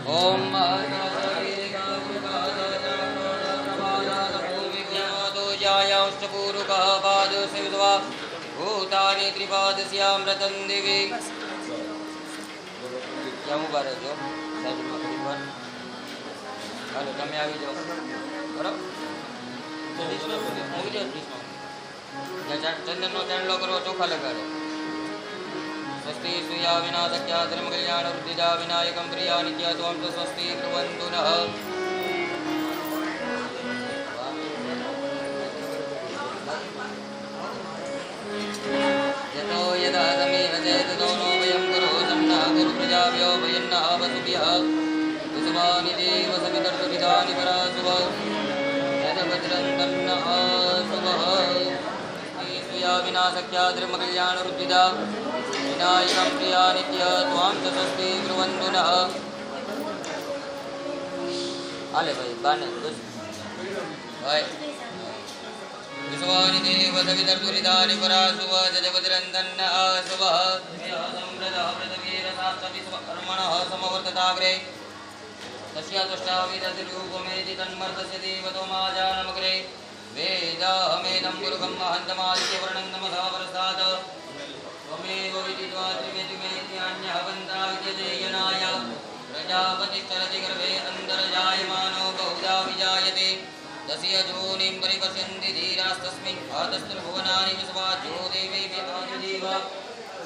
ओम भूतानि त्रिपादस्यामृतं दिवि क्या मुबारक जो साइडમાં ઘડી પર હાલો તમે આવી જાઓ બરાબર ચંદનનો ચાંદલો કરો ચોખા લગાડો स्वस्ति सुया विनाशक्या धर्मकल्याण वृद्धिदा विनायकं प्रिया नित्या त्वं च स्वस्ति कुर्वन्तु नः यतो यदा तमेव चेततो नो वयं कुरुतन्नः गुरुप्रजाभ्यो वयन्नः वसुभ्यः कुसुमानि देव सवितर्तुरितानि परासुव यदभद्रं तन्नः शुभः सुया विनाशक्या धर्मकल्याण वृद्धिदा विनायकं प्रिया नित्य त्वां च स्वस्ति कुर्वन्तु नः हाले भाई बाने बस भाई विश्वानि देव सवितर्तुरितानि परासुव जजभद्रं तन्नः शुभः सम्प्रदः व्रतवीरसात्सविश्वकर्मणः समवर्तताग्रे तस्य तुष्टाविदतिरूपमेति तन्मर्तस्य देवतोमाजानमग्रे वेदाहमेदं गुरुकं महन्तमादित्यवर्णं नमः परस्तात् त्वमेव विदित्वा त्रिमेतिमेत्यान्यः पन्था विद्यतेयनाय प्रजापतिश्चरति गर्भे अन्तर्जायमानो बहुधा विजायते तस्य योनिं परिपश्यन्ति धीरास्तस्मिन् आतस्त्रिभुवनानि विश्वा ज्योतिर्देवी आदिदेव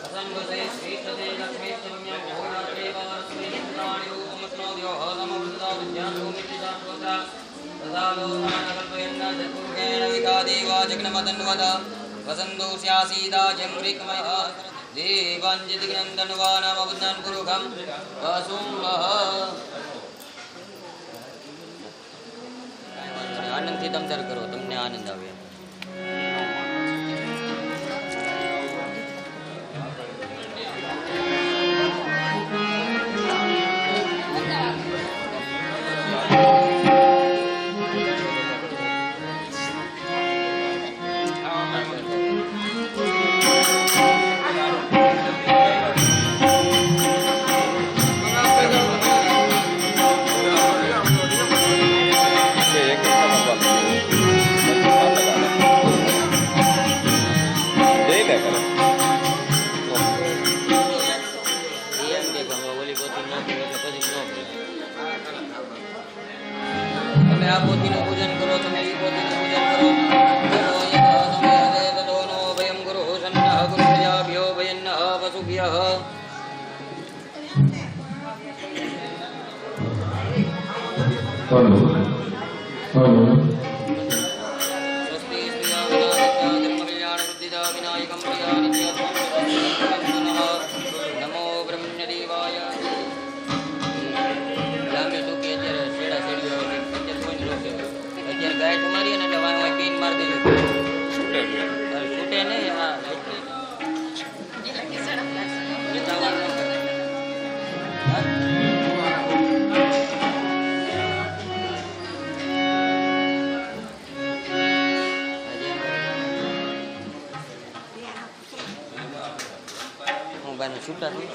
असन्वसे श्रीष्ठते लक्ष्मीश्चम्यं भोरात्रे वारस्मै पुत्राणि रूपमस्नोद्योः समवृतता विद्यान्तोमित्रिशाश्वता तथा लोकानकल्पयन्न चतुर्गेण विकादेवा जग्नमतन्वत वसन्तो स्यासीदाजम्रिकमयः देवाञ्जितिग्रन्दन्वानामवदन् पुरुखं वसुमः आनंदથી તમ તાર કરો તમને આનંદ આવે આ પોતીનું પૂજન કરો તમે એ પોતીનું પૂજન કરો ભયમ ગુરુ સન્નઃ ગુરુ પ્રજાભ્યો ભયન્નઃ વસુભ્યઃ સ્વસ્તિ ધર્મકલ્યાણ વૃદ્ધિદા વિનાયકં પ્રિયા નિત્ય નમો બ્રહ્મદેવાય गाय तुम्हारी है ना दवा में पीन मार दे छूटे नहीं हां ये चावल न कर हां बने छूटा थी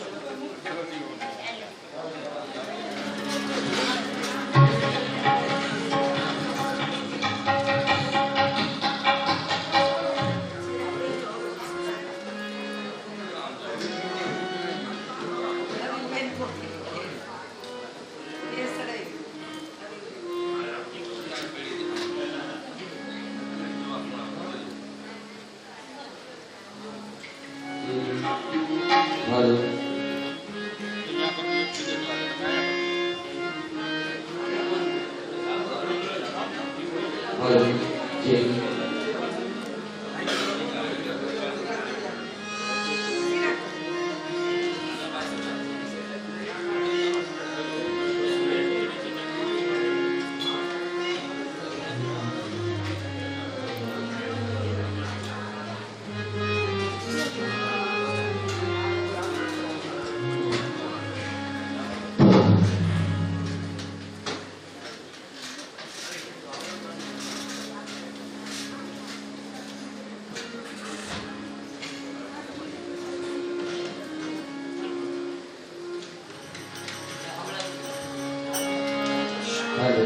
હાલો.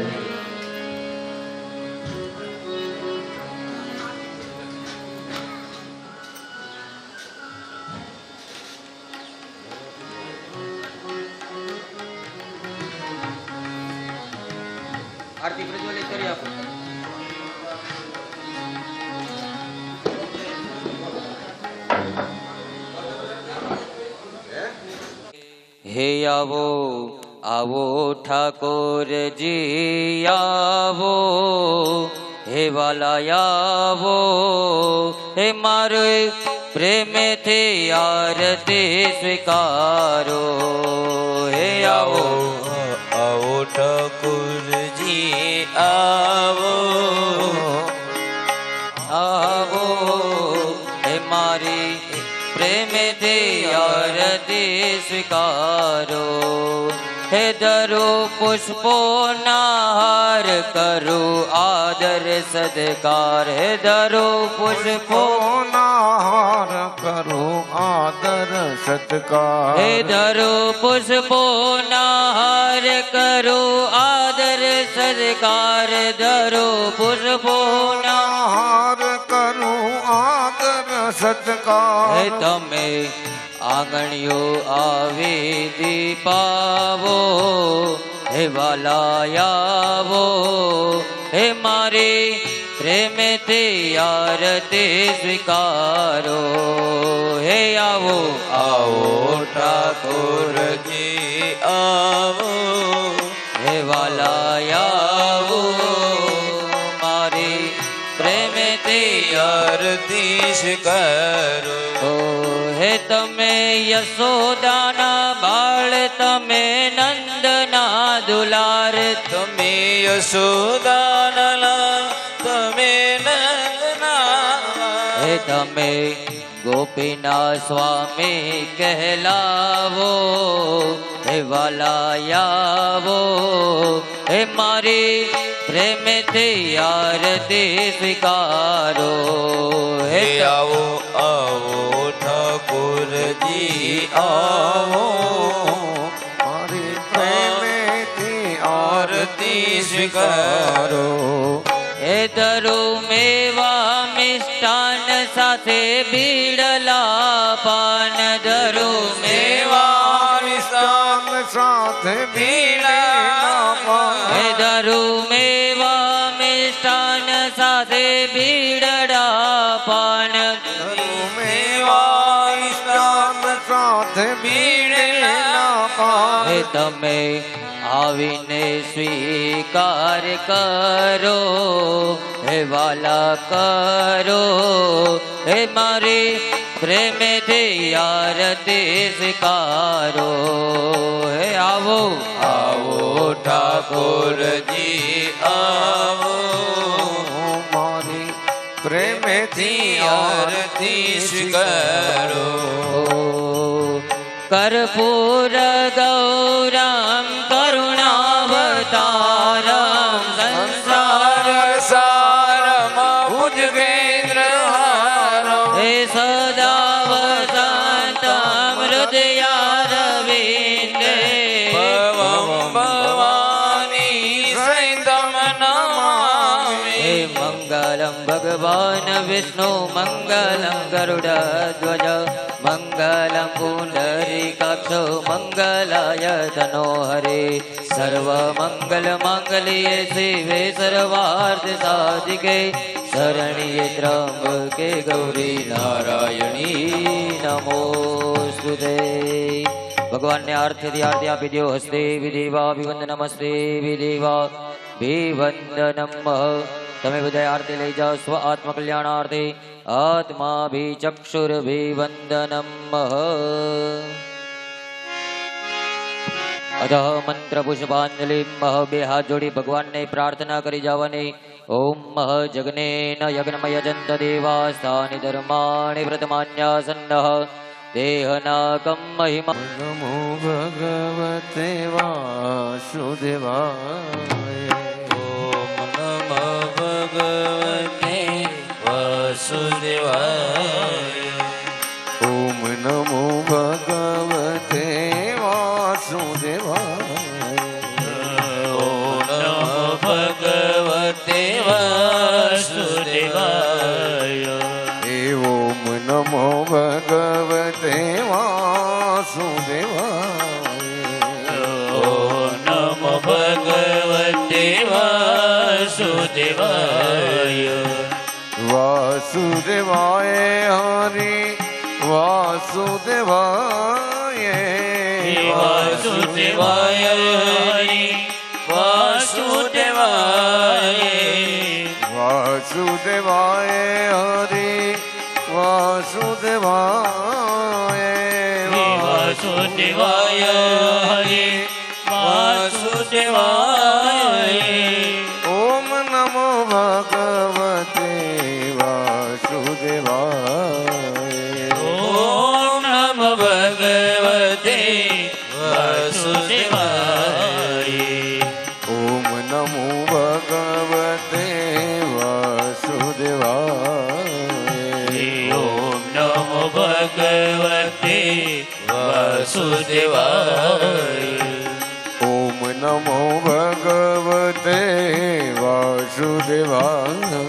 આરતી પ્રજ્વલિત કરી આપો. હે આવો આવો ઠાકોરજી આવો, હે વાલા આવો, હે મારો પ્રેમથી આરતી સ્વીકારો. હે આવો આવો ઠાકોરજી આવો, આવો, હે મારી પ્રેમથી આરતી સ્વીકારો. હે ધરો પુષ્પોના હાર કરું આદર સદકાર. હે ધરો પુષ્પોના હાર કરું આદર સત્કાર. હે ધરો પુષ્પોના હાર કરું આદર સદકાર. ધરો પુષ્પોના હાર કરું આદર સત્કાર. હે તમે આંગણીઓ આવી દીપાવો, હે વાલા આવો, હે મારી પ્રેમથી આરતી સ્વીકારો. હે આવો આવો ઠાકોરજી આવો, હે વાલા આવો, મારી પ્રેમથી આરતી સ્વીકારો. ઓ હે તમે યશોદાના બાળ, તમે નંદના દુલાર. તમે યશોદાના, તમે નંદના, હે તમે ગોપીના સ્વામી કહેલાવો, હે વાલા આવો, હે મારી પ્રેમથી આરતી સ્વીકારો. હે આવો આવો ઠાકોરજી આવો, મારી પ્રેમેથી આરતી સ્વીકારો. હે ધરો મેવા મિષ્ટાન સાથે બીડલા પાન. ધરો મેવા વિશાલ સાથે બીડા હે ધરો મેવા મિષ્ટાન સાથે બીડડા પાન. સાથે બીડા પાન. હે તમે આવીને સ્વીકાર કરો, હે વાલા કરો, હે મારી પ્રેમથી આરતી સ્વીકારો. હે આવો આવો ઠાકોરજી આવો, મારી પ્રેમેથી આરતી સ્વીકારો. કર્પૂર ગૌરમ કરુણાવતારમ સંસાર સારમાં ભુજગેન્દ્ર હારમ. હે સદા વસંતમ હૃદયારવિંદે. ભવમ ભવાની સૈતમ નમામિ. હે મંગલમ ભગવાન વિષ્ણુ મંગલમ ગરુડધ્વજ મંગલમ પુંડરીકાક્ષ મંગલાય તનો હરે. સર્વમંગલ માંગલ્યે શિવે સર્વાર્થ સાધિકે શરણ્યે ત્રંબકે ગૌરી નારાયણી નમોસ્તુતે. ભગવાનને આરતીથી આરતી આપી દો. હસ્તે વિધિવા વિવંદનમસ્તે વિધિવા વિવંદનમ. તમે બધા આરતી લઈ જાઓ સ્વ આત્મકલ્યાણાર્થે. આત્માભિચક્ષુર્વિવંદનમ. અધ મંત્ર પુષ્પાંજલિ. બે હાથ જોડી ભગવાનને પ્રાર્થના કરી જવાની. ઓમ જગ્નેન યજ્ઞમય જંત દેવાસ્તાનિ ધર્માણિ વ્રતમાન્યાસન્ન દેહનાકમ મહિમા. નમો ભગવતે વાસુદેવાય. ઓમ નમઃ ભગવતે વાસુદેવાય. ઓમ નમો ભગવતે વાસુદેવાય. ઓમ નમઃ વાસુદેવાય વાસુદેવાય હરિ વાસુદેવાય વાસુદેવાય હરિ વાસુદેવાય વાસુદેવાય હરિ વાસુદેવાય વાસુદેવાય હરિ વાસુદેવાય ઓમ નમો ભગવતે વાસુદેવાય ઓમ નમઃ ભગવતે વાસુદેવાય ઓમ નમો ભગવતે વાસુદેવાય ઓમ નમો ભગવતે વાસુદેવાય ઓમ નમો ભગવતે વાસુદેવાય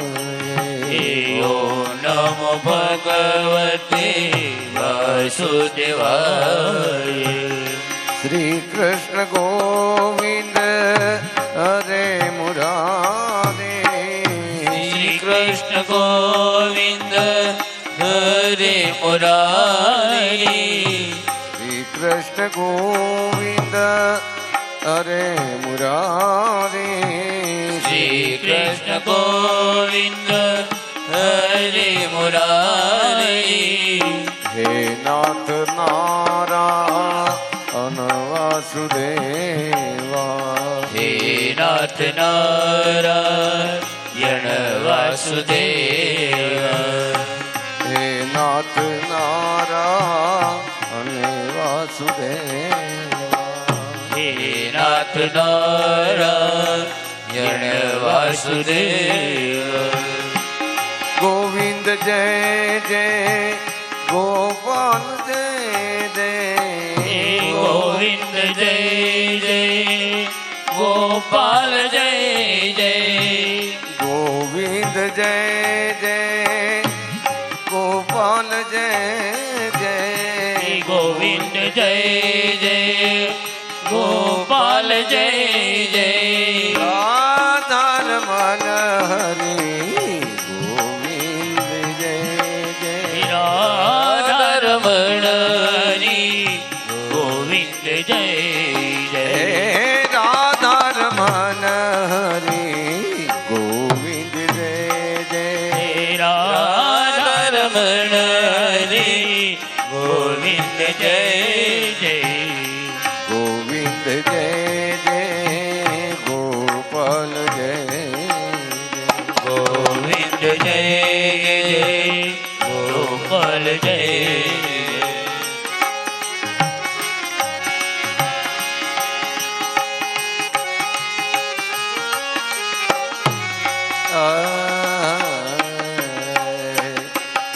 ઓમ નમો ભગવતે વાસુદેવાય શ્રી કૃષ્ણ ગોવિંદ હરે મુરારે શ્રી કૃષ્ણ ગોવિંદ હરે મુરારી શ્રી કૃષ્ણ ગોવિંદ હરે મુરારે શ્રી કૃષ્ણ ગોવિંદ હરે મુરારી હે નાથ નારાયણ વાસુદેવા હે નાથ નારાયણ વાસુદેવ હે નાથ નારાયણ વાસુદેવા હે નાથ નારાયણ વાસુદેવ ગોવિંદ જય જય ગોપાલ જય જય ગોવિંદ જય જય ગોપાલ જય જય ગોવિંદ જય જય ગોપાલ જય જય ગોવિંદ જય જય ગોપાલ જય જય રાધાર મન હરી ગોવિંદ જય જય રાધારમણ હરી ગોવિંદ જય જય રાધાર મન હરી ગોવિંદ જય જય રાધારમણ હરી ગોવિંદ જય જય ગોવિંદ જય જય ગોપાલ જય ગોવિંદ જય જય ગોપાલ જય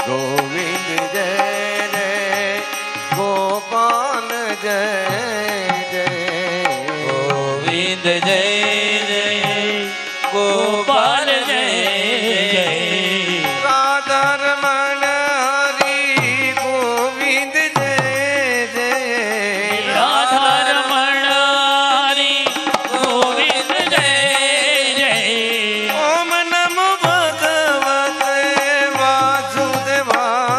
ગોવિંદ જય જય ગોપાલ જય જય ગોવિંદ જય જય ગોપાલ જય જય રાધારમણ હરી ગોવિંદ જય જય રાધારમણ હરી ગોવિંદ જય જય ઓમ નમો ભગવતે વાસુદેવાય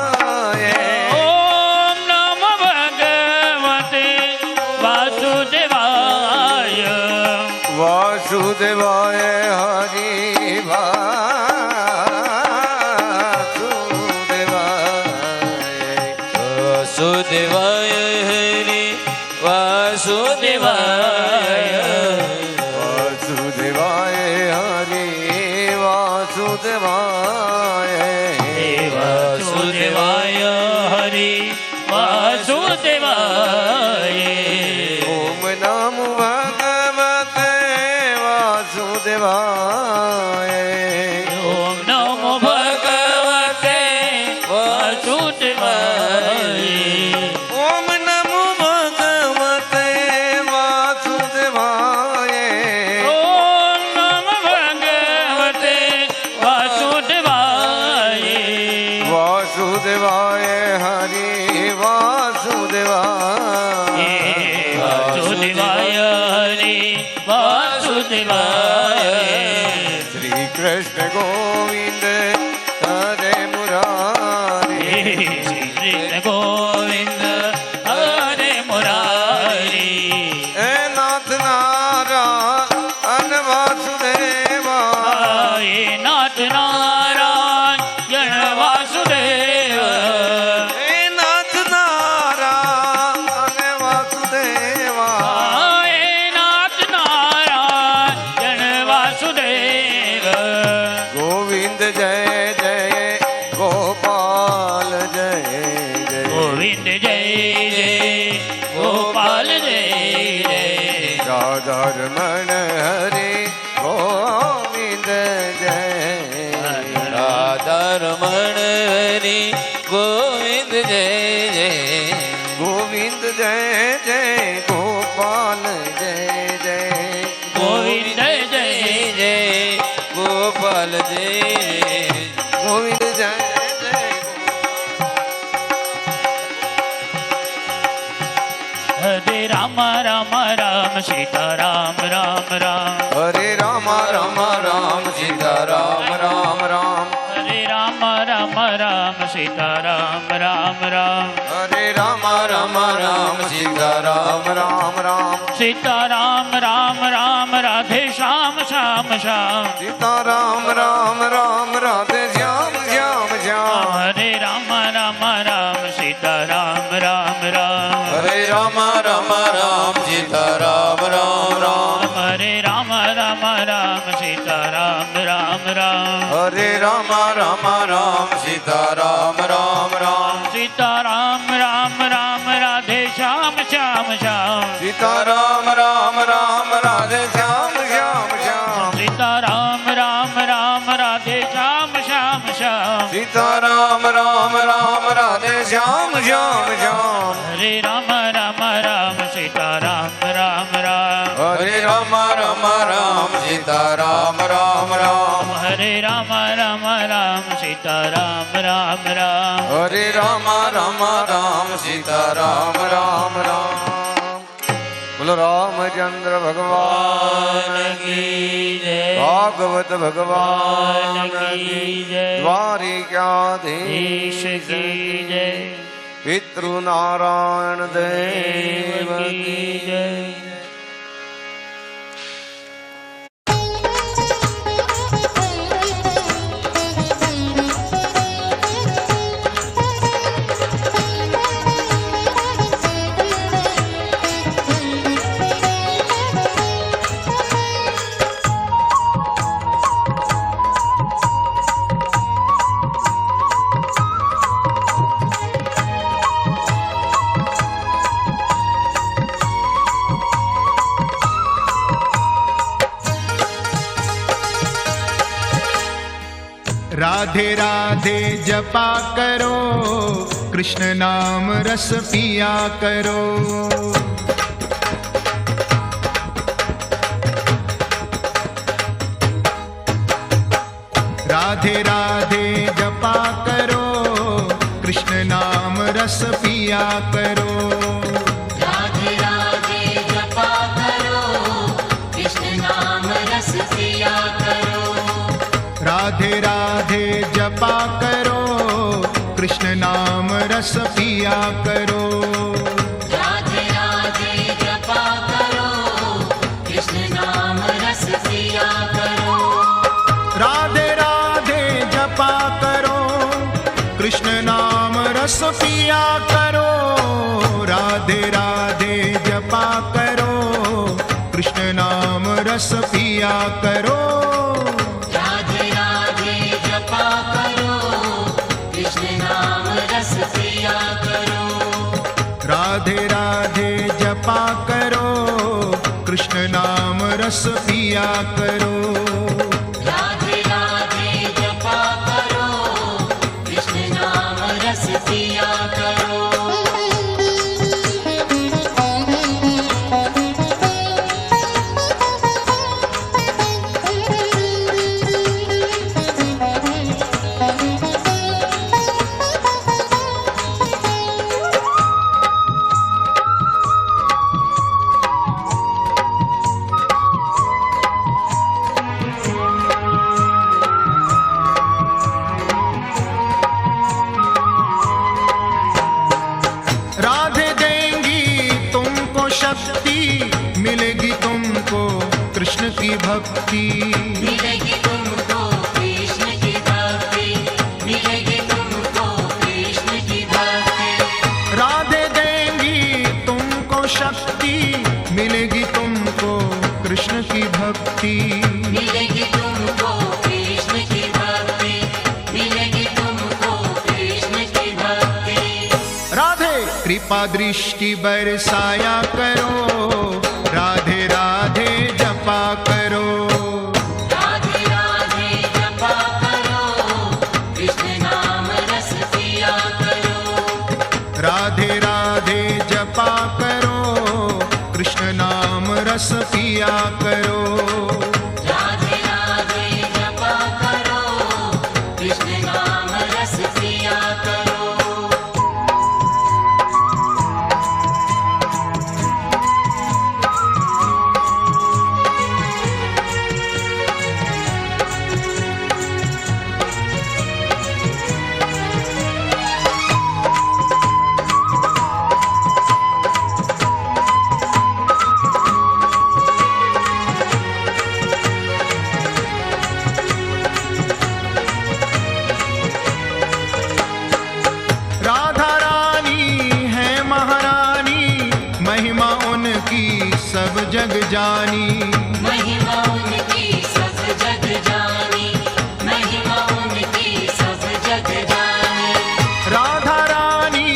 ઓમ નમઃ ભગવતે વાસુદેવાય વાસુદેવાય હરિ વાસુદેવાય વાસુદેવાય હરિ વાસુદેવાય વાસુદેવાય હરિ વાસુદેવાય વાસુદેવાય ઓમ નમો ભગવતે વાસુદેવાય ઓમ નમો ભગવતે વાસુદેવાય ઓમ નમો ભગવતે વાસુદેવાય ઓમ નમઃ ભગવતે વાસુદેવાય વાસુદેવાય હરિ વાસુદેવાય વાસુદેવાય હરિ વાસુદેવાય શ્રી कृष्ण गोविंद हरे मुरारी श्री कृष्ण गोविंद हरे मुरारी हे नाथ नारायण वासुदेवा हे नाथ नारायण वासुदेव हे नाथ नारायण वासुदेवा हे नाथ नारायण वासुदेव गोविंद जय जय गोपाल जय जय गोविंद जय जय गोपाल जय जय राधा रमण हरे गोविंद जय राधा रमण हरि गोविंद जय जय गोविंद जय जय गोपाल जय जय गोविंद जय जय गोपाल जय गोविंद जय जय हरे राम राम राम सीता राम राम राम हरे राम राम राम सीता राम राम राम हरे राम राम राम सीता राम राम राम हरे राम राम राम सीता राम राम राम सीता राम राम राम राधे श्याम श्याम श्याम सीता राम राम राम राधे श्याम श्याम श्याम हरे राम राम राम सीता राम राम राम हरे राम राम राम सीता राम राम राम हरे राम राम राम सीता राम राम राम हरे राम राम राम सीता राम राम राम सीता राम राम राम राधे श्याम श्याम श्याम सीता राम राम राम राधे श्याम श्याम श्याम सीता राम राम राम राधे श्याम श्याम श्याम सीता राम राम राम राधे श्याम श्याम श्याम हरे राम राम राम सीता राम राम राम हरे राम राम राम सीता राम राम राम हरे राम राम राम सीता राम राम राम हरे राम राम राम सीता राम राम राम बोलो रामचंद्र भगवान की जय भागवत भगवान की जय द्वारिकाधीश की जय पितृनारायण देव की जय राधे राधे जपा करो कृष्ण नाम रस पिया करो राधे राधे जपा करो कृष्ण नाम रस पिया करो राधे राधे जपा करो कृष्ण नाम रस पिया करो राधे राधे जपा करो कृष्ण नाम रस पिया करो राधे राधे जपा करो कृष्ण नाम रस पिया करो राधे राधे जपा करो कृष्ण नाम रस पिया करो राधे राधे जपा करो कृष्ण नाम रस पिया करो राधे राधे जपा करो कृष्ण नाम रस पिया करो राधे राधे जपा करो कृष्ण नाम रस पिया करो राधे राधे जपा करो कृष्ण नाम रस पिया करो कृष्ण की भक्ति मिलेगी तुमको कृष्ण की भक्ति, मिलेगी तुमको कृष्ण की भक्ति। राधे देंगी तुमको शक्ति, मिलेगी तुमको कृष्ण की भक्ति। मिलेगी तुमको कृष्ण की भक्ति, मिलेगी तुमको कृष्ण की भक्ति। राधे कृपा दृष्टि बरसाया करो, राधे राधे जपा करो। राधे राधे जपा करो, कृष्ण नाम रस पिया करो। राधे राधे जपा करो, कृष्ण नाम रस पिया करो। राधे राधे जपा करो, कृष्ण नाम रस पिया करो। राधा रानी है महारानी, महिमा उनकी सब जग जानी। महिमा उनकी सब जग जानी, महिमा उनकी सब जग जानी। राधा रानी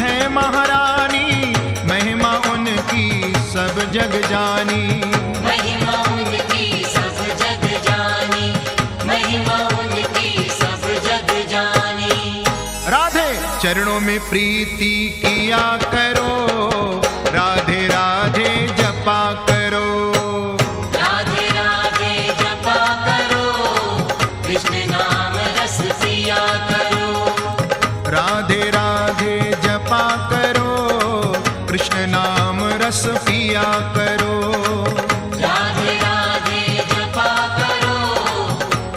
है महारानी, महिमा उनकी सब जग जानी। महिमा उनकी सब जग जानी, महिमा उनकी सब जग जानी। राधे चरणों में प्रीति किया करो, राधे राधे जपा करो। राधे राधे जपा करो, कृष्ण नाम रस पिया करो। राधे राधे जपा करो, कृष्ण नाम रस पिया करो। राधे राधे जपा करो,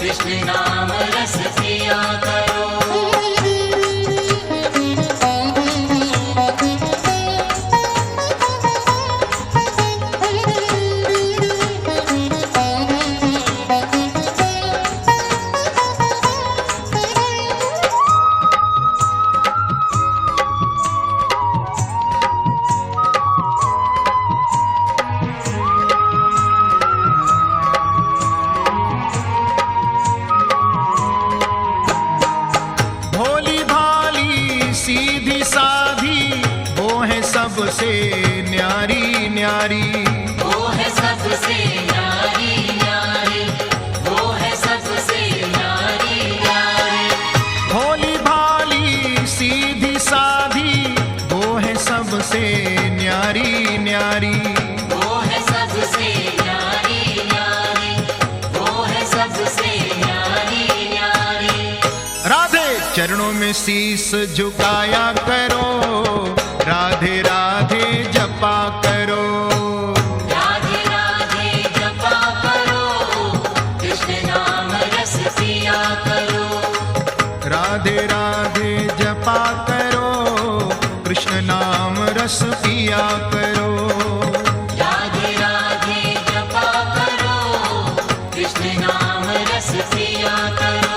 कृष्ण नाम रस पिया करो। भोली भाली सीधी साधी, वो है सबसे न्यारी न्यारी। वो है सबसे न्यारी न्यारी, वो है सबसे न्यारी न्यारी। भोली भाली सीधी साधी, वो है सबसे न्यारी न्यारी। वो है सबसे न्यारी न्यारी, वो है सबसे न्यारी न्यारी। राधे चरणों में शीस झुकाया करो, राधे राधे जपा करो। राधे राधे जपा करो, कृष्ण नाम रस पिया करो। राधे राधे जपा करो, कृष्ण नाम रस पिया करो। राधे राधे जपा करो, कृष्ण नाम रस पिया करो।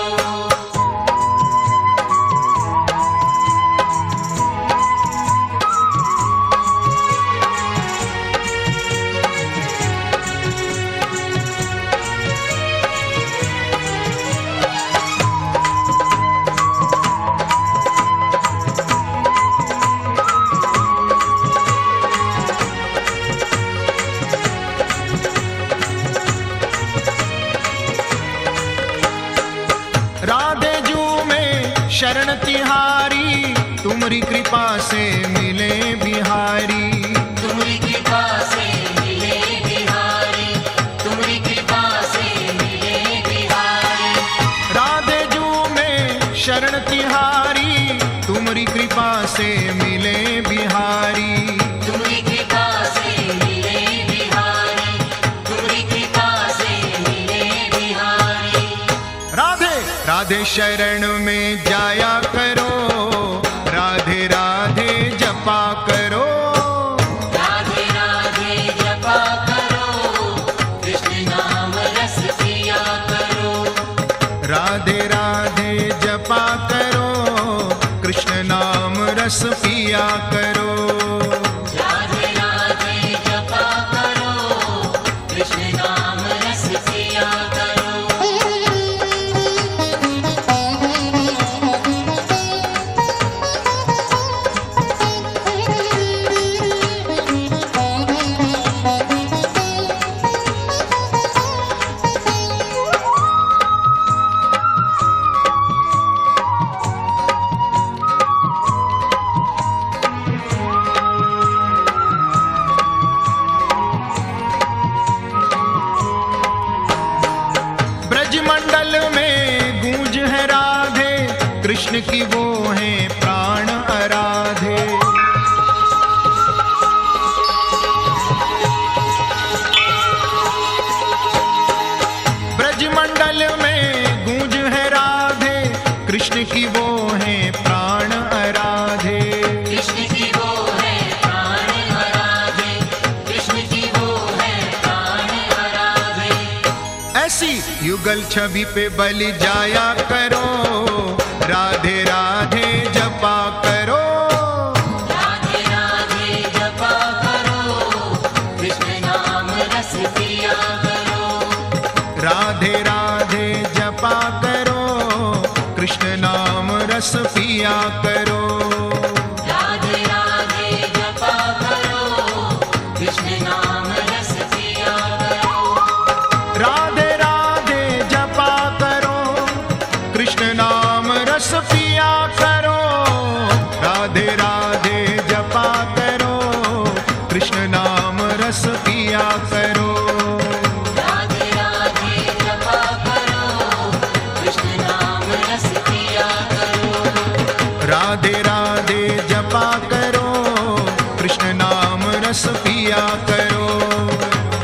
राधे जू में शरण तिहारी, तुम्हारी कृपा से मिले बिहारी। तुम्हारी कृपा से मिले बिहारी, तुम्हारी कृपा से मिले बिहारी। राधे जू में शरण तिहारी, तुम्हारी कृपा से मिले बिहारी। तुम्हारी कृपा से मिले बिहारी, तुम्हारी कृपा से मिले बिहारी। राधे राधे शरण में जाया करो, राधे राधे जपा करो। राधे राधे जपा करो, कृष्ण रस पिया करो। राधे राधे जपा करो, कृष्ण नाम रस पिया करो। ब्रजमंडल में गूंज है राधे, कृष्ण की वो है प्राण आराधे। ब्रजमंडल में गूंज है राधे, कृष्ण की वो है प्राण आराधे। कृष्ण की वो है प्राण आराधे, कृष्ण की वो है प्राण आराधे। ऐसी युगल छवि पे बलि जाया करो, राधे राधे जपा करो। राधे राधे जपा करो, कृष्ण नाम रस पिया करो। राधे राधे जपा करो, कृष्ण नाम रस पिया करो। राधे राधे जपा करो, कृष्ण नाम रस पिया करो। राधे राधे जपा करो, कृष्ण नाम रस पिया करो। राधे राधे जपा करो, कृष्ण नाम रस पिया करो। राधे राधे जपा करो, कृष्ण नाम रस पिया करो। राधे राधे जपा करो, कृष्ण नाम रस पिया करो।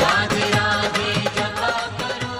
राधे राधे जपा करो।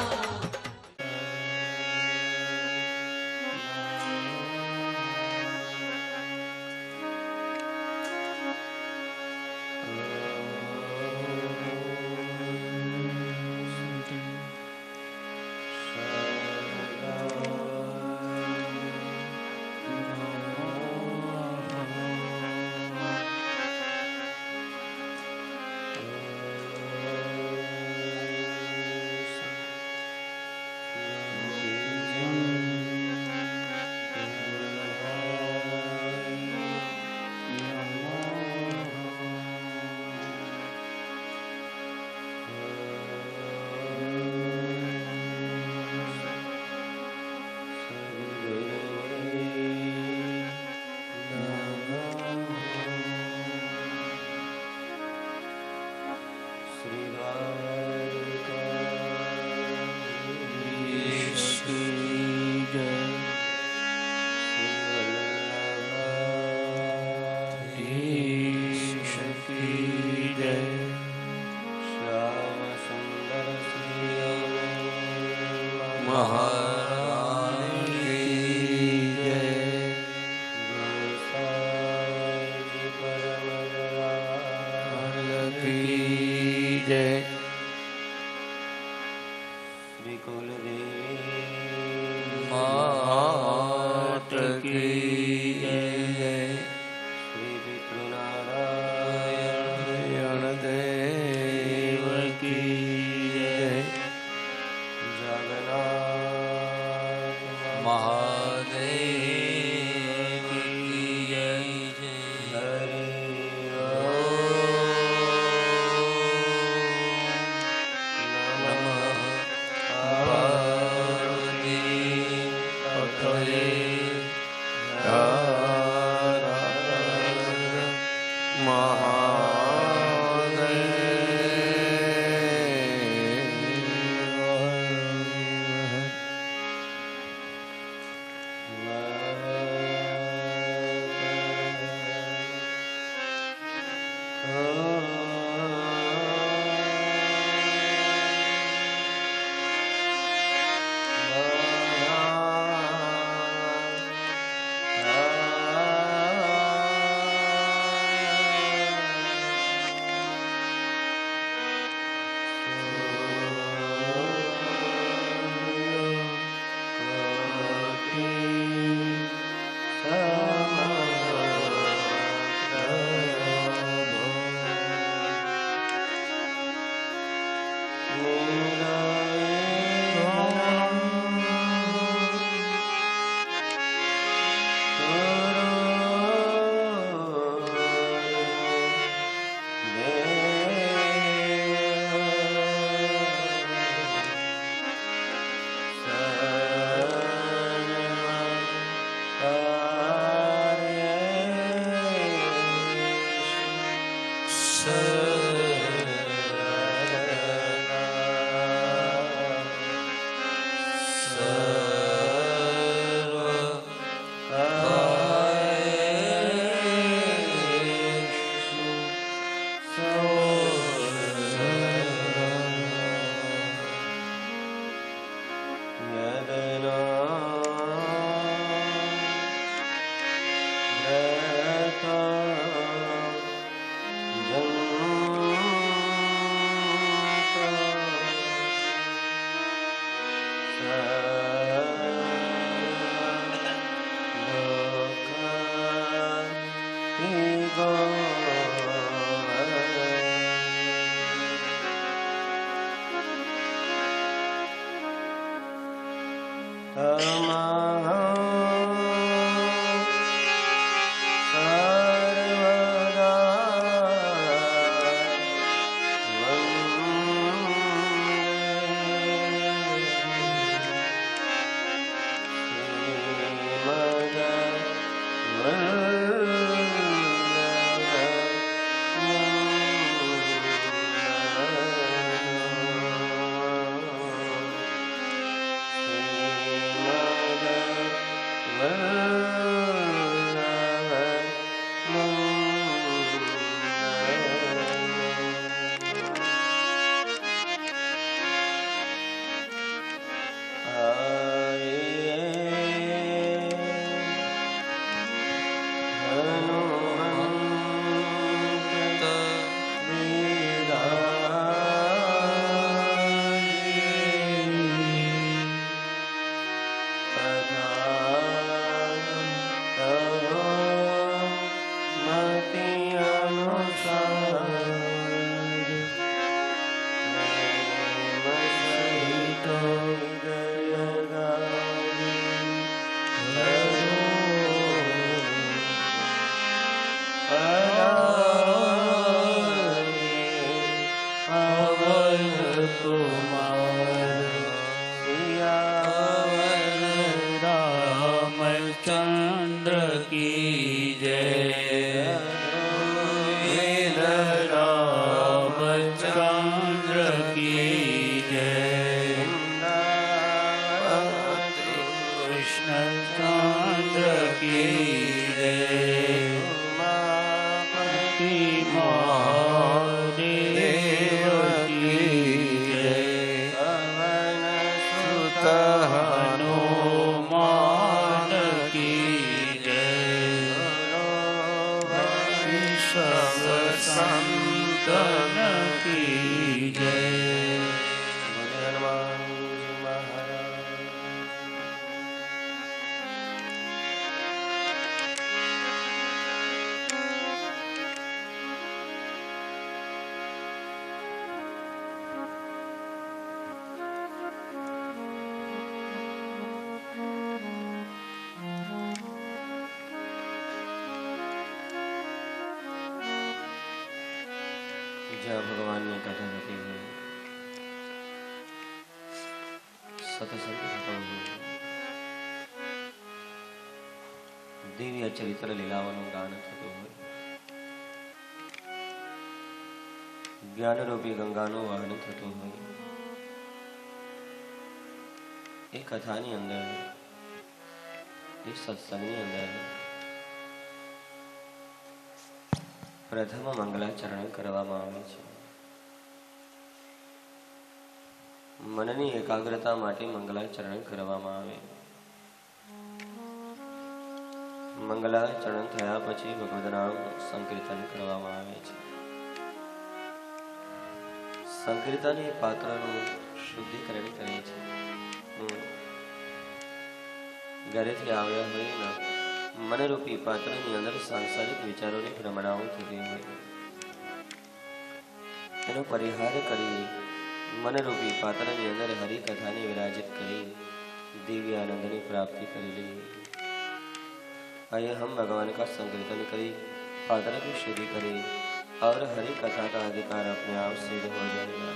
रामचंद्र की जय। वीर रामचंद्र की जय। कृष्णचंद्र की जय। महादेव की जय। हनुमान की जय। सब संतन की जय। जहाँ भगवान ने कथा रखी है सतसंग खत्म हुई दिव्य चरित्र લીલાઓનું ગાન થતું હોય જ્ઞાનરૂપી ગંગાનું વહન થતું હોય એ કથાની અંદર એ સત્સંગની અંદર પ્રથમ મંગલાચરણ કરવામાં આવે છે મનની એકાગ્રતા માટે મંગલાચરણ કરવામાં આવે મંગલાચરણ થયા પછી ભગવદ નામ સંકીર્તન કરવામાં આવે છે સંકીર્તન એ પાત્રનું શુદ્ધિકરણ કરે છે ઘરેથી આવ્યા હોય मनरूपी पात्र अंदर सांसारिक विचारों की भ्रमणाओं थती होय एनो परिहार करी मनरूपी पात्र अंदर हरि कथा ने विराजित करी दिव्य आनंद की प्राप्ति कर ली। आइए हम भगवान का संकीर्तन करें, पात्र की शुद्धि करें और हरि कथा का अधिकार अपने आप सिद्ध हो जाएगा।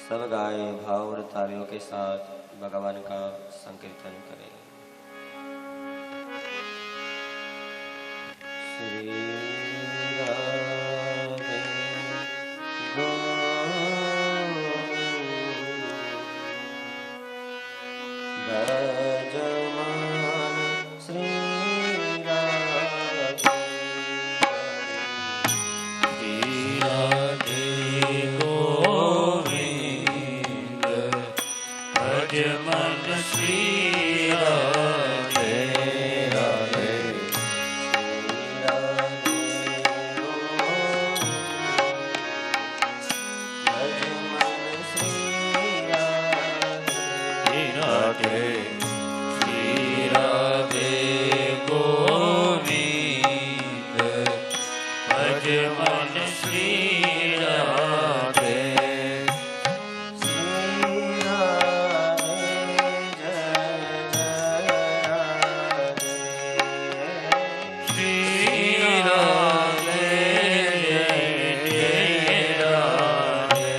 सब गाये भाव और तालियों के साथ भगवान का संकीर्तन करें। श्री राधे भजमान श्री राधे गोविंद भज ભજ મન શ્રી રાધે રાધે. રાધે શ્રી રાધે ગોવિંદ ભજ મન શ્રી રાધે. શ્રી રાધે જય રાધે.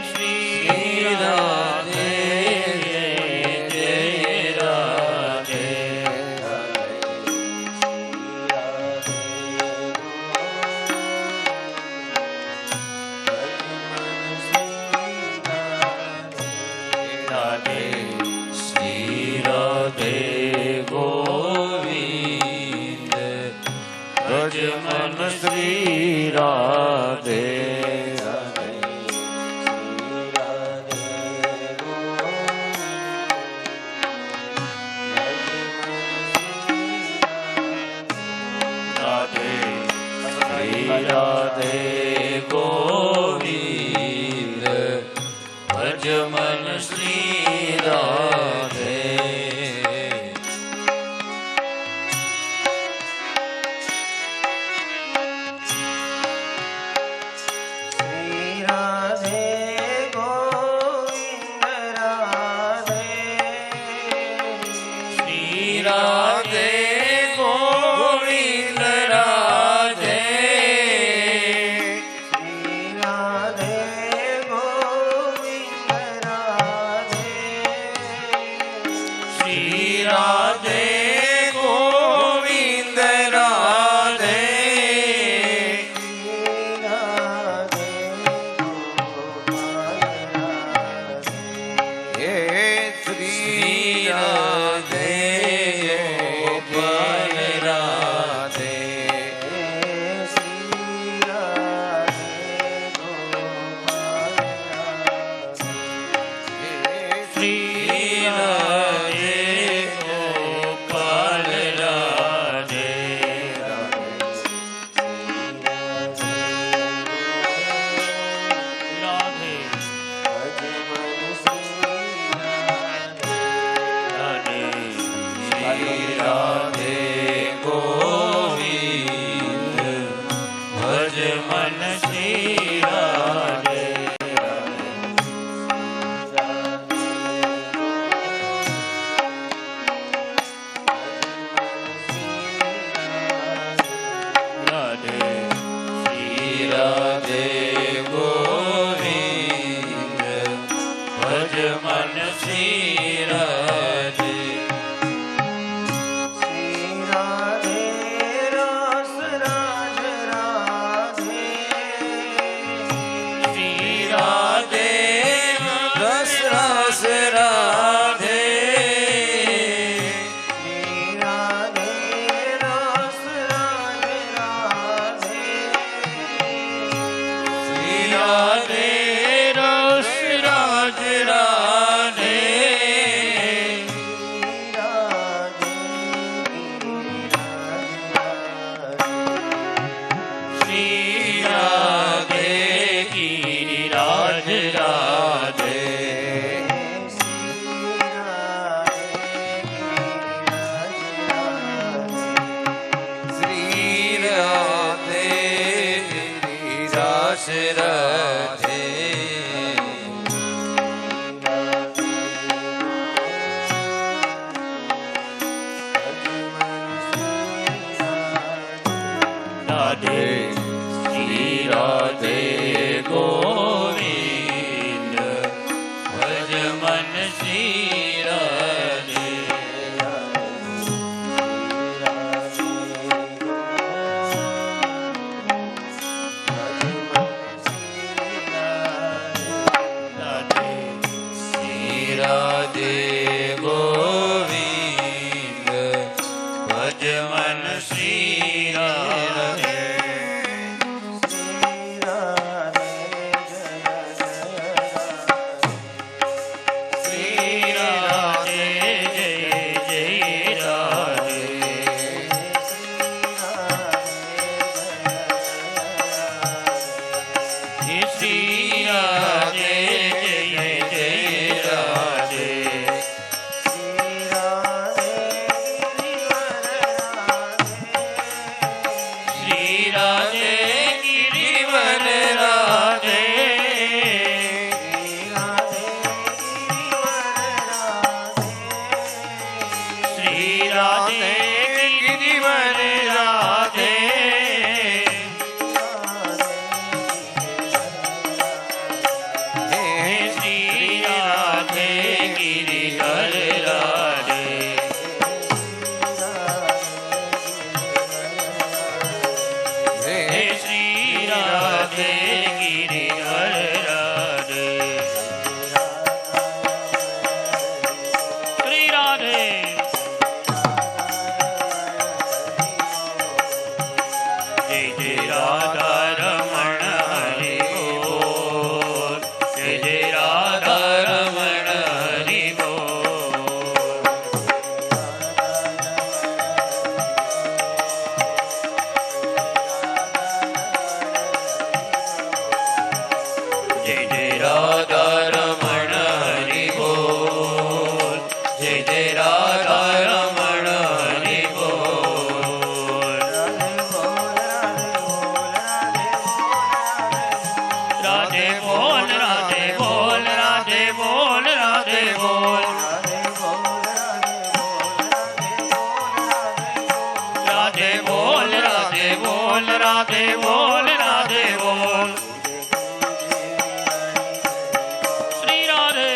શ્રી રાધે જય રાધે. રાધે શ્રી રાધે ગોવિંદ ભજ મન શ્રી રાધે. રાધે શ્રી રાધે ગોવિંદ ભજ મન શ્રી રાધે. શ્રી રાધે ગોવિંદ રાધે. શ્રી રાધે ગોવિંદ રાધે. શ્રી રાધે ગોવિંદ રાધે. શ્રી રાધે ગોવિંદ રાધે. શ્રી રાધે ગોપાલ રાધે. શ્રી રાધે ગોપાલ રાધે. શ્રી રાધે ગોપાલ રાધે. રાધે રાધે શ્રી રાધે ગોવિંદ ભજ મન શ્રી રાધે. રાધે શ્રી રાધે ગોવિંદ ભજ મન શ્રી રાધે. શ્રી રાધે રસ રાજ રાધે. શ્રી રાધે રસ રસ રાધે. શ્રી રાધે રસ રાજ રાધે. શ્રી રાધે રસ રાજ રાધે. શ્રી રાધે ગિરિરાજ રાધે. શ્રી રાધે ગિરિરાજ રાધે. રાધે શ્રી રાધે ગોવિંદ ભજ મન શ્રી રાધે. રાધે શ્રી રાધે ગોવિંદ ભજ મન શ્રી રાધે. राधे गिरिवर राधे श्री राधे गिरिवर राधे श्री राधे गिरिवर राधे श्री राधे गिरिवर राधे श्री राधे जय जय राधा रमण हरि बोल जय जय राधा रमण हरि बोल जय जय राधा रमण हरि बोल जय जय राधा रमण हरि बोल राधे बोल राधे बोल राधे बोल राधे बोल राधे बोल राधे बोल राधे बोल राधे बोल श्री राधे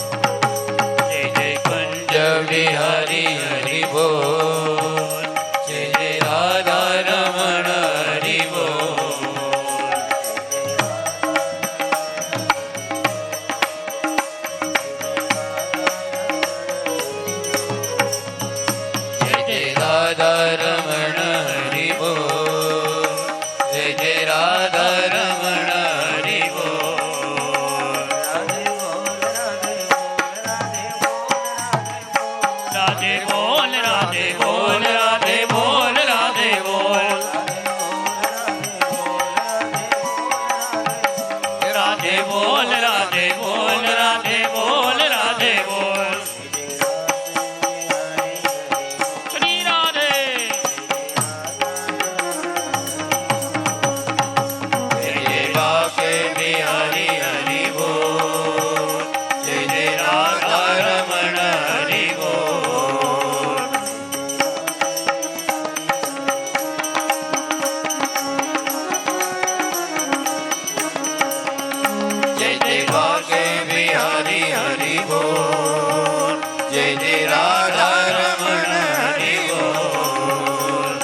जय जय कुंज बिहारी हरि बोल जय जय राधा रमण हरि बोल जय जय राधा रमण हरि बोल जय जय राधा रमण हरि बोल राधे बोल राधे बोल राधे बोल राधे बोल राधे बोल राधे बोल राधे बोल राधे बोल श्री राधे जय जय बाके बिहारी हरि बोल जय जय राधा रमण हरि बोल जय जय बाके बिहारी हरि बोल जय जय राधा रमण हरि बोल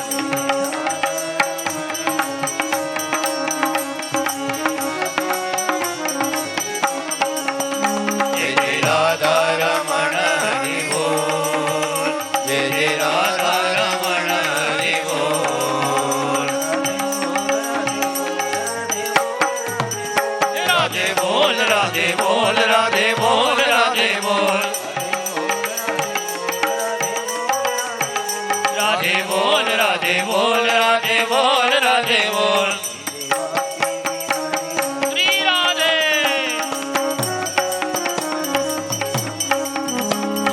जय जय राधा रमण हरि बोल जय जय राधा रमण हरि बोल राधे बोल राधे बोल राधे बोल राधे बोल राधे बोल राधे बोल राधे बोल राधे बोल श्री राधे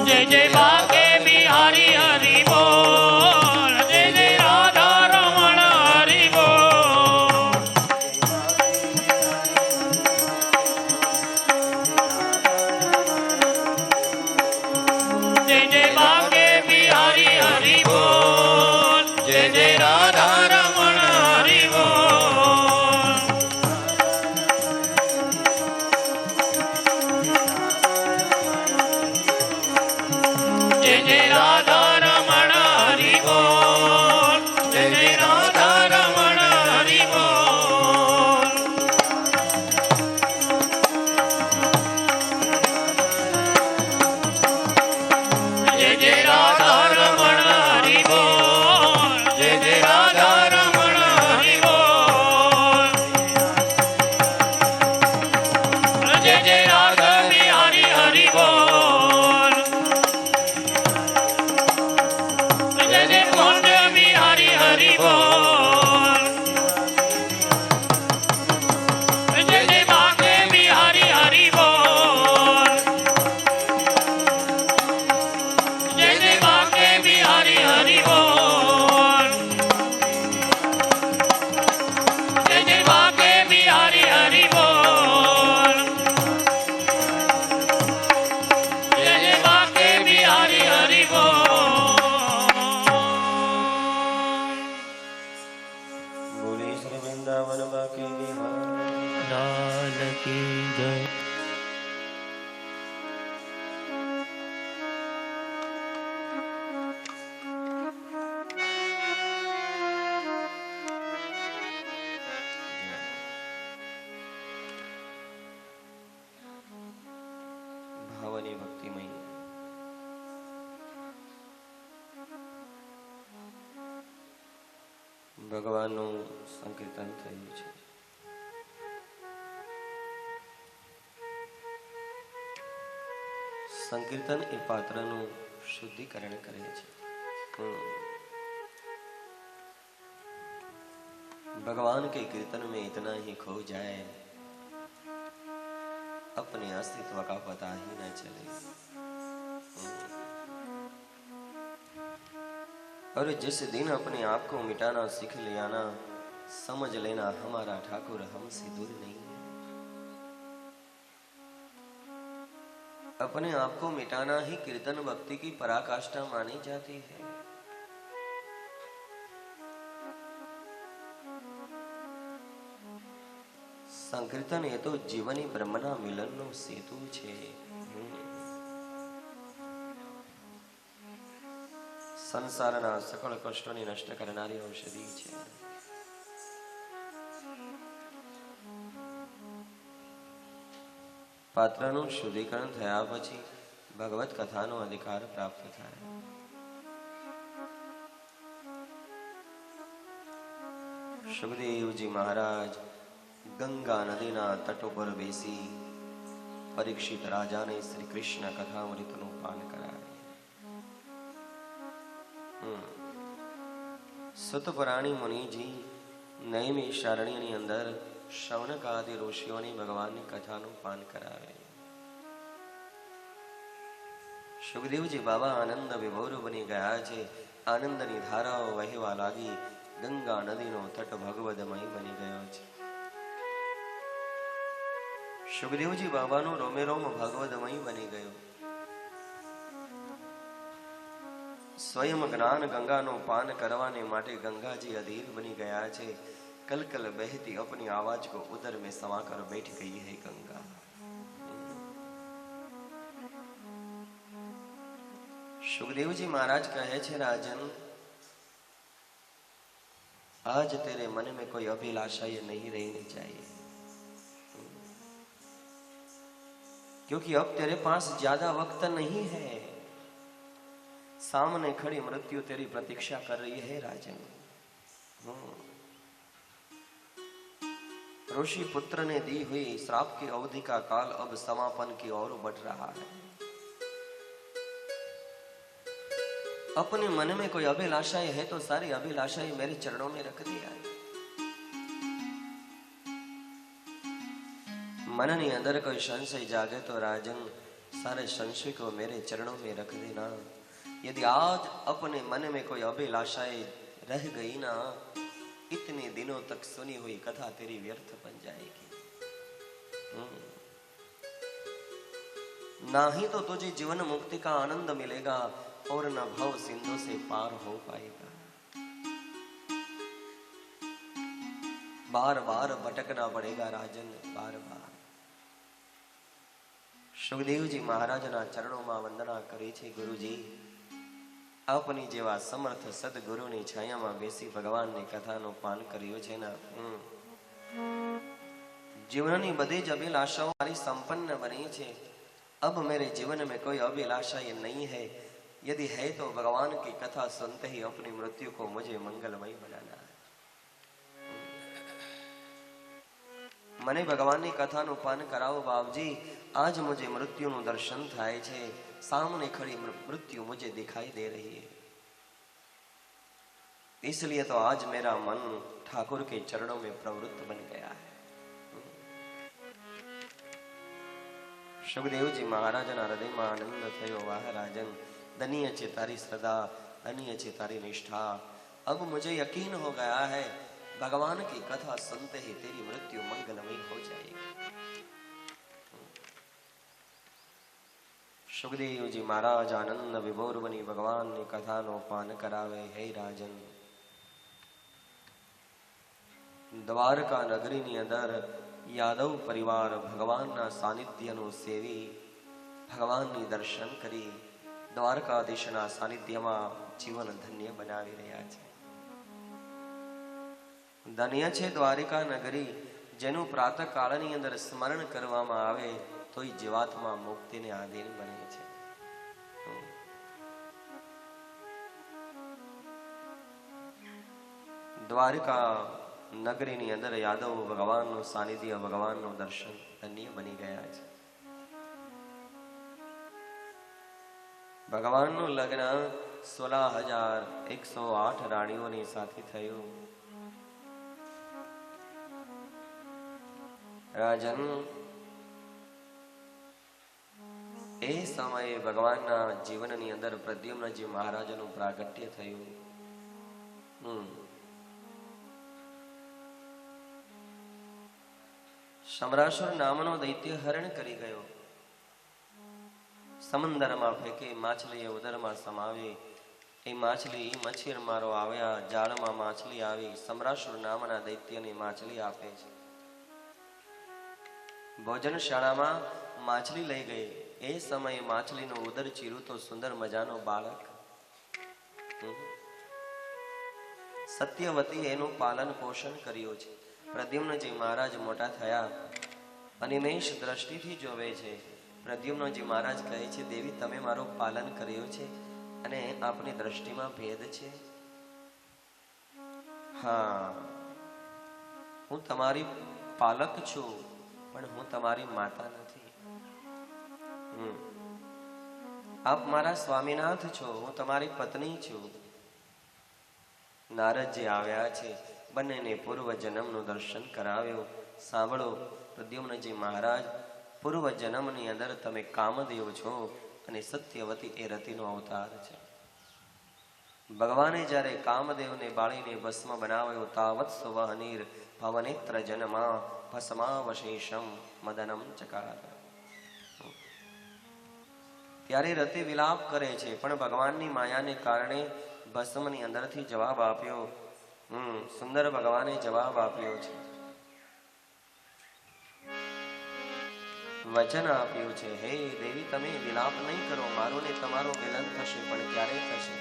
जय जय बाके बिहारी हरि बोल जय जय राधा रमण हरि बोल जय जय बाके बिहारी हरि बोल जय जय ભગવાનનું સંકીર્તન થયું છે. संकीर्तन ए पात्रનું શુદ્ધિકરણ કરે છે. भगवान के कीर्तन में इतना ही खो जाए अपने अस्तित्व का पता ही न चले. और जिस दिन अपने आप को मिटाना सीख लिया ना, समझ लेना हमारा ठाकुर हमसे दूर नहीं है. अपने आप को मिटाना ही कीर्तन भक्ति की पराकाष्ठा मानी जाती है. संकीर्तन એ તો જીવની બ્રહ્મના મિલનનો સેતુ છે. સંસારના સકળ કષ્ટોને નષ્ટ કરનારી ઔષધિ છે. પાત્રનું શુદ્ધિકરણ થયા પછી ભગવત કથાનો અધિકાર પ્રાપ્ત થાય. સુખદેવજી મહારાજ ગંગા નદીના તટો પર બેસી પરીક્ષિત રાજાને શ્રી કૃષ્ણ કથામૃતનું પાન કરાવે. સતપરાણી મુનિજી નૈમિષારણ્યની અંદર શૌનકાદિ ઋષિઓની ભગવાનની કથાનું પાન કરાવે. સુખદેવજી બાબા આનંદ વિભોર બની ગયા છે. આનંદની ધારાઓ વહેવા લાગી. ગંગા નદીનો તટ ભગવદમય બની ગયો છે. સુખદેવજી બાબાનું રોમે રોમ ભગવદમય બની ગયું. સ્વયં જ્ઞાન ગંગાનું પાન કરવાને માટે ગંગાજી અધીર બની ગયા છે. कल बहती अपनी आवाज को उदर में समाकर बैठ गई है गंगा. सुखदेव जी महाराज कहे छे, राजन आज तेरे मन में कोई अभिलाषा ये नहीं रहनी चाहिए, क्योंकि अब तेरे पास ज्यादा वक्त नहीं है. सामने खड़ी मृत्यु तेरी प्रतीक्षा कर रही है राजन. ऋषि पुत्र ने दी हुई श्राप की अवधि का काल अब समापन की ओर बढ़ रहा है. अपने मन में कोई अभिलाषाएं है तो सारी अभिलाषाएं मेरे चरणों में रख दिया. मन ની અંદર કોઈ સંશય જાગે तो राजन सारे संशय को मेरे चरणों में रख देना. यदि आज अपने मन में कोई अभिलाषाएं रह गई ना, इतने दिनों तक सुनी हुई कथा तेरी व्यर्थ बन जाएगी. ना ही तो तुझे जीवन मुक्ति का आनंद मिलेगा और न भव सिंधु से पार हो पाएगा. बार बार भटकना पड़ेगा राजन, बार बार. सुखदेव जी महाराज ना चरणों में वंदना करी छे. गुरुजी આપની જેવા સમર્થ સદગુરુની છાયામાં બેસી ભગવાનની કથાનું પાન કર્યું છે ને, જીવનની બધી જ અભિલાષાઓ મારી સંપન્ન બની છે. अब मेरे जीवन में कोई अभिलाषा ये नहीं है. यदि है तो भगवान की कथा सुनते ही अपनी मृत्यु को मुझे मंगलमय बनाना है. મને ભગવાનની કથાનું પાન કરાવો બાપજી. आज मुझे मृत्युનું દર્શન થાય છે. सामने खड़ी मृत्यु मुझे दिखाई दे रही है. इसलिए तो आज मेरा मन ठाकुर के चरणों में प्रवृत्त बन गया है. सुखदेव जी महाराज ना हृदय में आनंद थयो. वाह राजन, धन्य छे तारी श्रद्धा, धन्य छे तारी निष्ठा. अब मुझे यकीन हो गया है भगवान की कथा सुनते ही तेरी मृत्यु मंगलमय हो जाएगी. सुखदेव जी महाराज आनंद विभोर बनी भगवान ने कथा नो पान करावे. हे राजन, द्वारका नगरी ની અંદર યાદવ પરિવાર ભગવાનના સાનિધ્યનું સેવી ભગવાનની દર્શન કરી દ્વારકાધીશના સાનિધ્યમાં જીવન ધન્ય બનાવી રહ્યા છે. ધન્ય છે દ્વારિકા નગરી, જેનું પ્રાતઃ કાળની અંદર સ્મરણ કરવામાં આવે તો એ જીવાત્મા મુક્તિને આધીન બને છે. દ્વારિકા નગરીની અંદર યાદવ ભગવાનનું સાનિધ્ય, ભગવાનનું દર્શન ધન્ય બની ગયા છે. ભગવાનનું લગ્ન 16,108 રાણીઓની સાથે થયું. રાજન, એ સમયે ભગવાનના જીવનની અંદર પ્રદ્યુમ્નજી મહારાજનું પ્રાગટ્ય થયું. સમરાસુર નામનો દૈત્ય હરણ કરી ગયો. સમંદરમાં ફેંકે, માછલીએ ઉદરમાં સમાવે. એ માછલી મચ્છીર મારો આવ્યા, જાળમાં માછલી આવી. સમરાસુર નામના દૈત્યને માછલી આપે છે. ભોજનશાળામાં માછલી લઈ ગઈ. એ સમયે માછલીનું ઉદર ચીરું તો સુંદર મજાનો બાળક. સત્યવતી એનું પાલન પોષણ કર્યું છે. પ્રદ્યુમ્નજી મહારાજ મોટા થયા, અનિમેષ દ્રષ્ટિથી જોવે છે. પ્રદ્યુમ્નજી મહારાજ કહે છે, દેવી તમે મારું પાલન કર્યું છે અને આપની દ્રષ્ટિમાં ભેદ છે. હા, હું તમારી પાલક છું, પણ હું તમારી માતા નથી. આપ મારા સ્વામીનાથ છો, હું તમારી પત્ની છું. નારદજી આવ્યા છે, બંનેને પૂર્વ જન્મનું દર્શન કરાવ્યું. સાંભળો પ્રદ્યુમ્નજી મહારાજ, પૂર્વ જન્મની અંદર તમે કામદેવ છો અને સત્યવતી એ રતિનો અવતાર છે. ભગવાને જ્યારે કામદેવને બાળીને ભસ્મ બનાવ્યો, તાવત સુવહનીર ભવનેત્ર જન્મા ભસ્માવશેષમ મદનમ ચકાર. ત્યારે રતિ વિલાપ કરે છે, પણ ભગવાનની માયાને કારણે ભસ્મની અંદરથી જવાબ આપ્યો. સુંદર ભગવાને જવાબ આપ્યો છે, વચન આપ્યું છે, હે દેવી તમે વિલાપ નહીં કરો, મારો ને તમારો મિલન થશે, પણ ક્યારે થશે?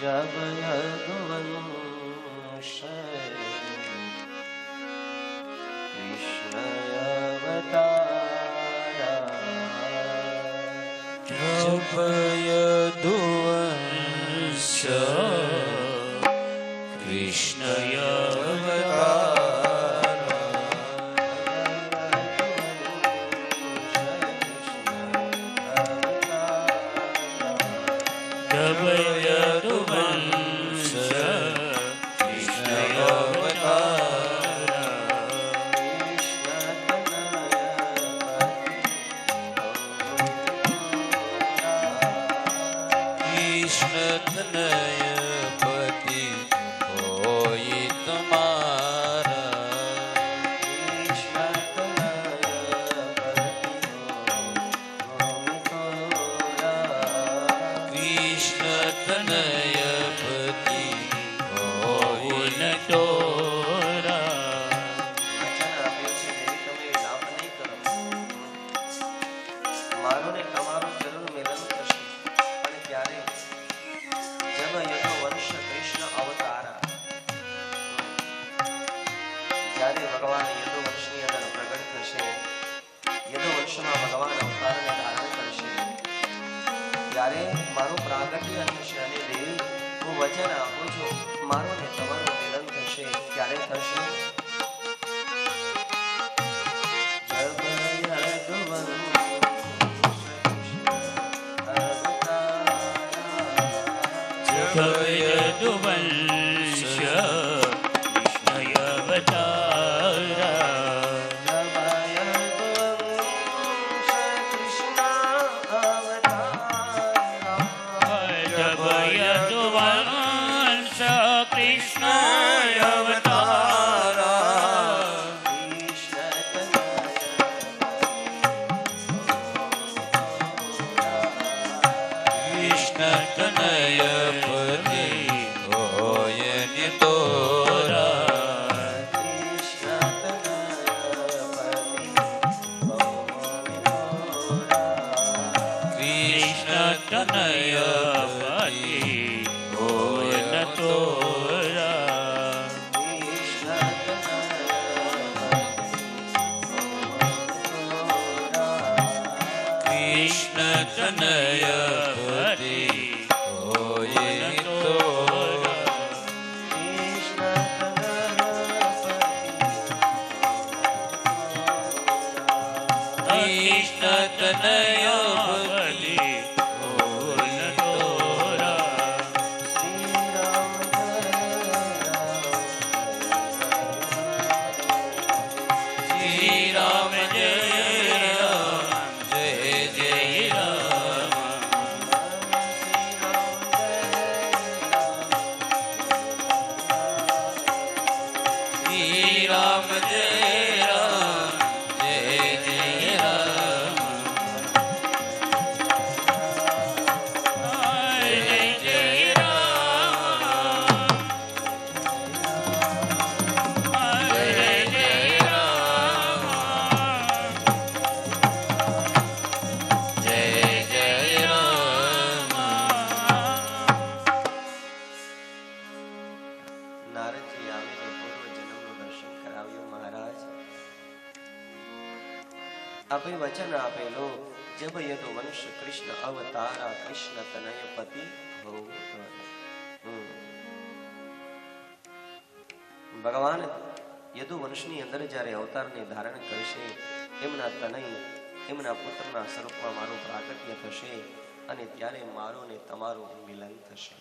જબ યદુવંશ કૃષ્ણ અવતારા, જબ યદુવંશ કૃષ્ણ અવતારા, મારું પ્રાગટ્ય થશે અને દેવી હું વચન આપું છું, મારો ને તમારો મિલન થશે. ક્યારે થશે? કૃષ્ણ તનય પતિ હોય આપે વચન આપેલો જબ યદુ વંશ કૃષ્ણ અવતારા કૃષ્ણ તનય પતિ હો. ભગવાન યદુ વંશની અંદર જ્યારે અવતારને ધારણ કરશે એમના તનય એમના પુત્રના સ્વરૂપમાં મારું પ્રાગટ્ય થશે અને ત્યારે મારું ને તમારું મિલન થશે.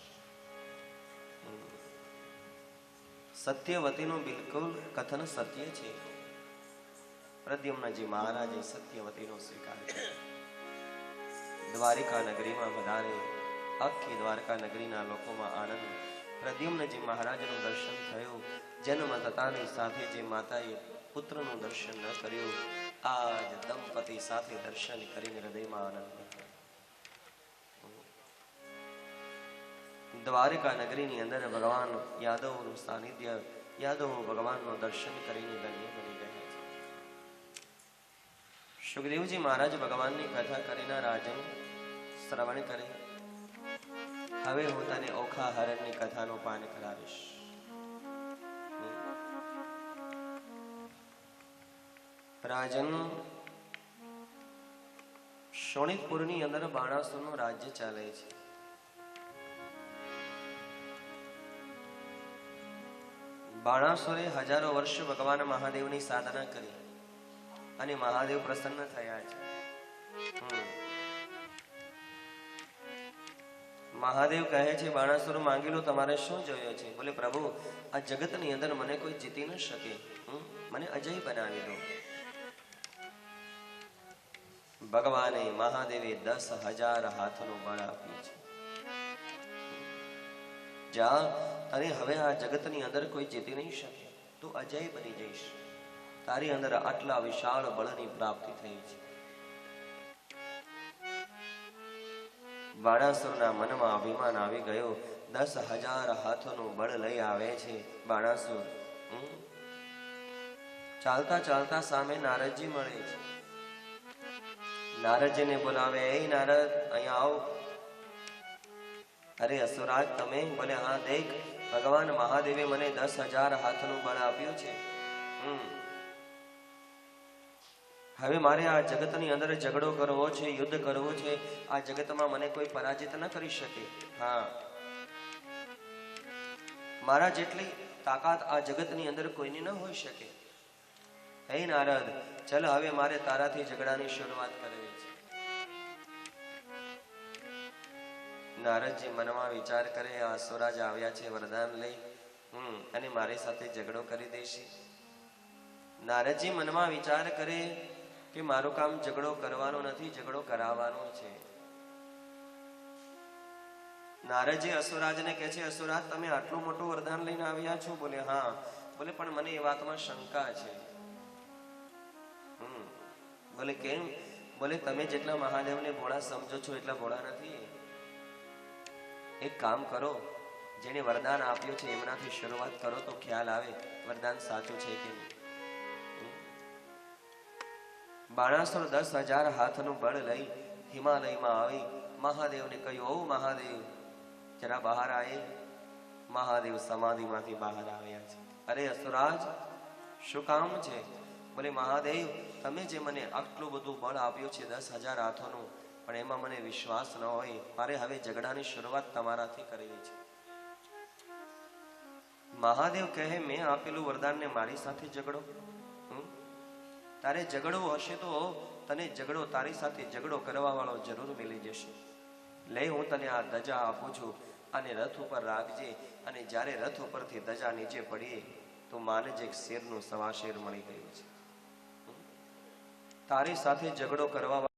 સત્યવતીનું બિલકુલ કથન સત્ય છે. પ્રદ્યુમ્નજી મહારાજે સત્યવતીનો સ્વીકાર કર્યો. દ્વારિકા નગરીમાં બધાને આખી દ્વારકા નગરીના લોકોમાં આનંદ. પ્રદ્યુમ્નજી મહારાજનું દર્શન થયું. જન્મ થતાની સાથે જે માતાએ પુત્રનું દર્શન ન કર્યું આજ દંપતિ સાથે દર્શન કરીને હૃદયમાં આનંદ. દ્વારકા નગરીની અંદર ભગવાન યાદવનું સાનિધ્ય, યાદવ ભગવાનનું દર્શન કરીને ધન્ય બની ગયા છે. સુખદેવજી મહારાજ ભગવાનની કથા કરીને રાજન શ્રવણ કરે. હવે હું તને ઓખા હરણની કથાનું પાન કરાવીશ. રાજન શોણિતપુરની અંદર બાણાસુરનું રાજ્ય ચાલે છે. બાણાસુરે હજારો વર્ષ ભગવાન મહાદેવની સાધના કરી અને મહાદેવ પ્રસન્ન થયા છે. મહાદેવ કહે છે બાણાસુર માંગી લો, તમારે શું જોયો છે? બોલે પ્રભુ આ જગતની અંદર મને કોઈ જીતી ન શકે, મને અજય બનાવી દો. ભગવાને મહાદેવે 10,000 હાથનું બળ આપ્યું છે. જા તને હવે આ જગતની અંદર કોઈ જીતી નહીં શકે, તું અજય બની જઈશ. તારી અંદર આટલા વિશાળ બળની પ્રાપ્તિ થઈ છે. બાણાસુરના મનમાં અભિમાન આવી ગયો. 10,000 હાથોનું બળ લઈ આવે છે બાણાસુર. ચાલતા ચાલતા સામે નારદજી મળે છે. નારદજીને બોલાવે, એ નારદ અહીંયા આવો. અરે અસુરાજ તમે? બોલે હા, દેખ ભગવાન મહાદેવે મને 10,000 હાથનું બળ આપ્યું છે. હવે મારે આ જગતની અંદર ઝઘડો કરવો છે, યુદ્ધ કરવું છે. આ જગતમાં મને કોઈ પરાજિત ન કરી શકે. હા, મારા જેટલી તાકાત આ જગતની અંદર કોઈની ન હોઈ શકે. હે નારદ, ચલ હવે મારે તારાથી ઝઘડાની શરૂઆત કરવી છે. નારદજી મનમાં વિચાર કરે, આ સુરાજ આવ્યા છે વરદાન લઈ અને મારી સાથે ઝઘડો કરી દેશે. નારદજી મનમાં વિચાર કરે કે મારું કામ ઝઘડો કરવાનો નથી, ઝઘડો કરાવવાનો છે. નારદજી અસુરાજને કહે છે, અસુરાજ તમે આટલું મોટું વરદાન લઈને આવ્યા છો? બોલે હા. બોલે પણ મને એ વાતમાં શંકા છે. બોલે કેમ? બોલે તમે જેટલા મહાદેવને ભોળા સમજો છો એટલા ભોળા નથી. એક કામ કરો, જેને વરદાન આપ્યું છે એમનાથી શરૂઆત કરો તો ખ્યાલ આવે વરદાન સાચું છે કે નહીં. બાણાસુર 10,000 હાથનું બળ લઈ હિમાલયમાં આવી મહાદેવને કહ્યું, ઓ મહાદેવ જરા બહાર આયે. મહાદેવ સમાધિમાંથી બહાર આવ્યા છે. અરે અસુરાજ શું કામ છે? બોલે મહાદેવ તમે જે મને આટલું બધું બળ આપ્યું છે 10,000 હાથોનું, પણ એમાં મને વિશ્વાસ ન હોય. મારે હવે ઝઘડાની શરૂઆત તમારાથી કરવી છે. મહાદેવ કહે, મેં આપેલું વરદાનને મારી સાથે ઝઘડો? તારે ઝઘડવો હશે તો તને ઝઘડો, તારી સાથે ઝઘડો કરવા વાળો જરૂર મિલી જશે. લે હું તને આ ધજા આપું છું, આને રથ ઉપર રાખજે અને જ્યારે રથ ઉપરથી ધજા નીચે પડીએ તો માને જ એક શેરનું સવા શેર મળી ગયું છે. તારી સાથે ઝઘડો કરવા